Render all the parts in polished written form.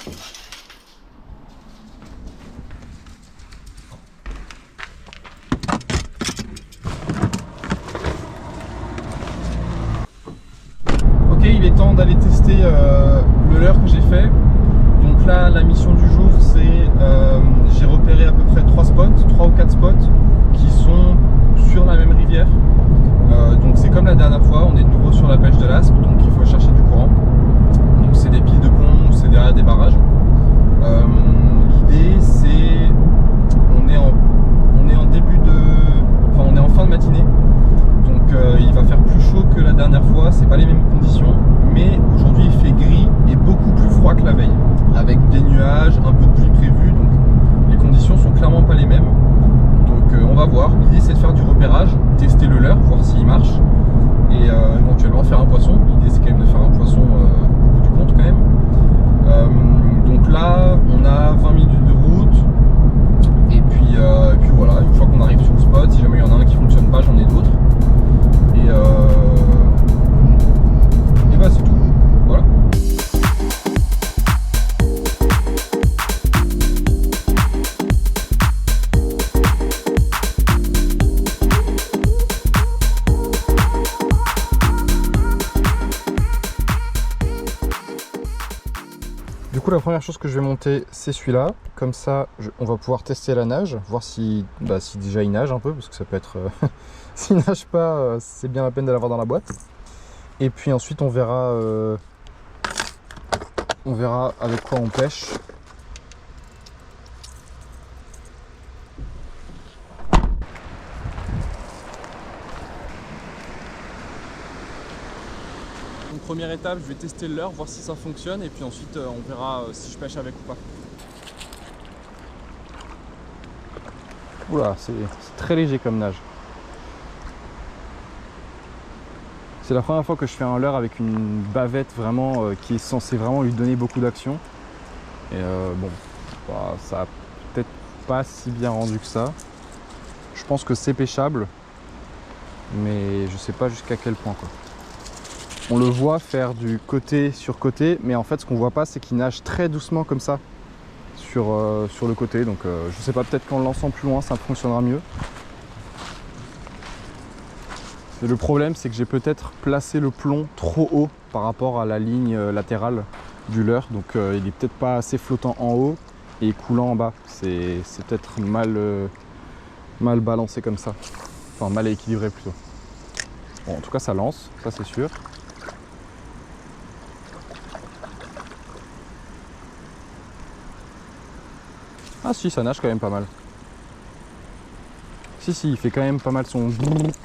Ok, il est temps d'aller tester le leurre que j'ai fait. Donc là, la mission du jour, c'est j'ai repéré à peu près 3 ou 4 spots qui sont sur la même rivière. Donc c'est comme la dernière fois, on est de nouveau sur la pêche de l'aspe, donc il faut chercher du courant. Donc c'est des piles de pont, c'est derrière des barrages. L'idée c'est, on est en début de, enfin on est en fin de matinée. Donc il va faire plus chaud que la dernière fois, c'est pas les mêmes conditions, mais aujourd'hui il fait gris et beaucoup plus froid que la veille, avec des nuages, un peu de pluie prévue, donc les conditions sont clairement pas les mêmes. Donc on va voir, l'idée c'est de faire du repérage, tester le leurre, voir s'il marche, et éventuellement faire un poisson. L'idée c'est quand même de faire un poisson au bout du compte quand même. Donc là on a 20 minutes de route, et puis voilà, une fois qu'on arrive sur le spot, si jamais il y en a un qui fonctionne pas, j'en ai d'autres. Et bah c'est tout, voilà. Du coup la première chose que je vais monter c'est celui-là, comme ça on va pouvoir tester la nage, voir si déjà il nage un peu, parce que ça peut être... s'il nage pas, c'est bien la peine de l'avoir dans la boîte. Et puis ensuite on verra avec quoi on pêche. Donc première étape, je vais tester le leurre, voir si ça fonctionne, et puis ensuite on verra si je pêche avec ou pas. Oula, c'est très léger comme nage. C'est la première fois que je fais un leurre avec une bavette vraiment qui est censée vraiment lui donner beaucoup d'action. Et bon, bah, ça a peut-être pas si bien rendu que ça. Je pense que c'est pêchable, mais je sais pas jusqu'à quel point quoi. On le voit faire du côté sur côté, mais en fait ce qu'on voit pas c'est qu'il nage très doucement comme ça sur le côté. Donc je sais pas, peut-être qu'en le lançant plus loin ça fonctionnera mieux. Et le problème c'est que j'ai peut-être placé le plomb trop haut par rapport à la ligne latérale du leurre, donc il est peut-être pas assez flottant en haut et coulant en bas. C'est peut-être mal balancé comme ça, enfin mal équilibré plutôt. Bon, en tout cas ça lance, ça c'est sûr. Ah si, ça nage quand même pas mal. Si, il fait quand même pas mal son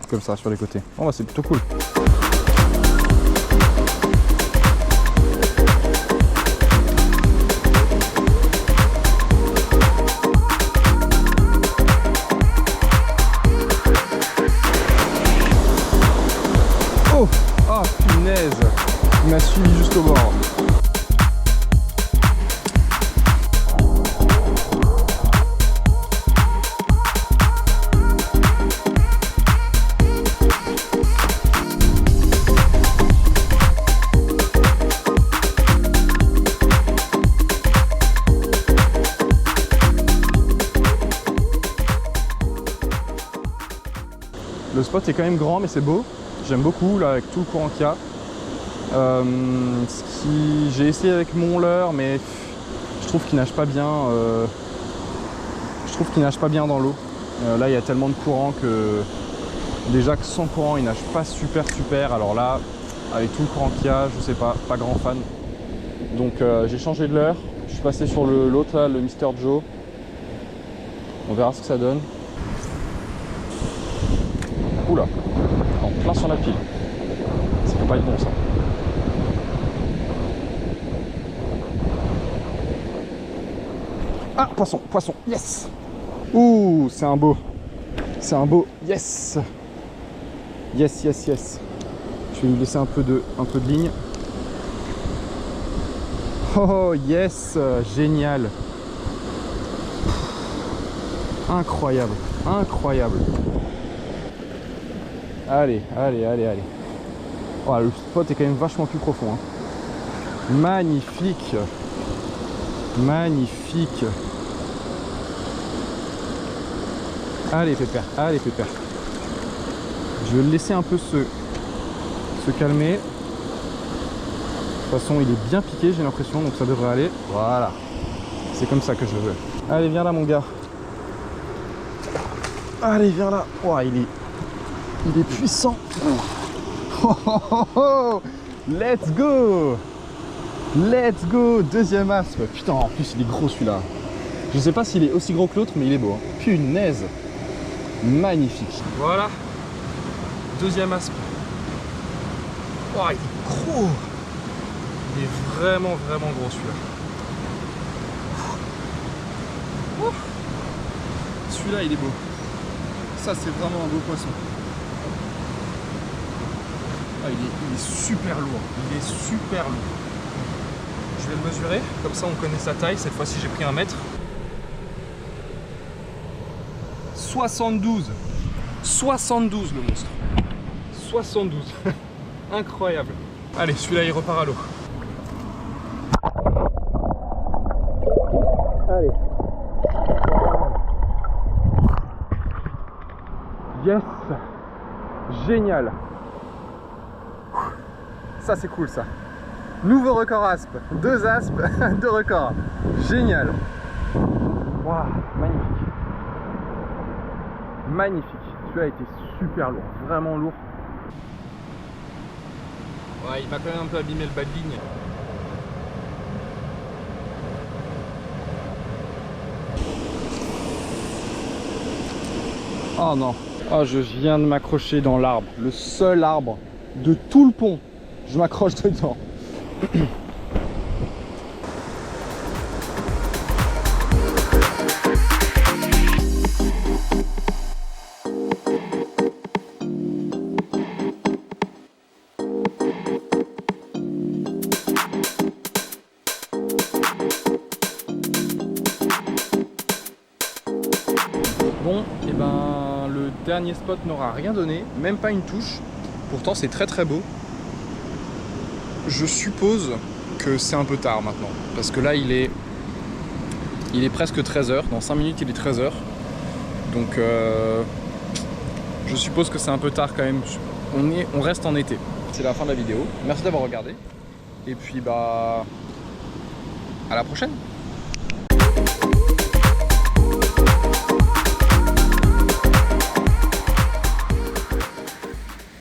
comme ça sur les côtés. Oh bah c'est plutôt cool. Oh, ah punaise, il m'a suivi jusqu'au bord. Le spot est quand même grand mais c'est beau, j'aime beaucoup là avec tout le courant qu'il y a. J'ai essayé avec mon leurre mais je trouve qu'il nage pas bien. Je trouve qu'il nage pas bien dans l'eau. Là il y a tellement de courant que déjà que sans courant il nage pas super. Alors là avec tout le courant qu'il y a, je sais pas grand fan. Donc j'ai changé de leurre, je suis passé sur l'autre là, le Mister Joe. On verra ce que ça donne. Oula, en plein sur la pile. Ça peut pas être bon ça. Ah, poisson, yes. Ouh, c'est un beau, yes. Yes. Je vais lui laisser un peu de ligne. Oh yes, génial. Incroyable. Allez. Oh, le spot est quand même vachement plus profond. Hein. Magnifique. Magnifique. Allez pépère, allez pépère. Je vais le laisser un peu se calmer. De toute façon il est bien piqué j'ai l'impression, donc ça devrait aller. Voilà. C'est comme ça que je veux. Allez viens là mon gars. Allez viens là. Oh, il est puissant. Oh, oh, oh, oh. Let's go. Let's go. Deuxième aspe. Putain en plus il est gros celui-là. Je sais pas s'il est aussi gros que l'autre mais il est beau. Hein. Punaise. Magnifique. Voilà. Deuxième aspe. Oh, il est gros. Il est vraiment gros celui-là. Celui-là il est beau. Ça c'est vraiment un beau poisson. Ah, il est super lourd. Il est super lourd. Je vais le mesurer, comme ça on connaît sa taille. Cette fois-ci j'ai pris 1 mètre. 72. 72 le monstre. 72. Incroyable. Allez, celui-là il repart à l'eau. Allez. Yes. Génial. Ça c'est cool ça. Nouveau record aspe. 2 aspes, 2 records. Génial. Waouh, magnifique. Magnifique. Celui-là a été super lourd, vraiment lourd. Ouais, il m'a quand même un peu abîmé le bas de ligne. Oh non. Oh, je viens de m'accrocher dans l'arbre. Le seul arbre de tout le pont. Je m'accroche dedans. Bon, et ben le dernier spot n'aura rien donné, même pas une touche. Pourtant c'est très beau. Je suppose que c'est un peu tard maintenant, parce que là il est presque 13h, dans 5 minutes il est 13h. Donc je suppose que c'est un peu tard quand même. On reste en été. C'est la fin de la vidéo. Merci d'avoir regardé. Et puis bah à la prochaine.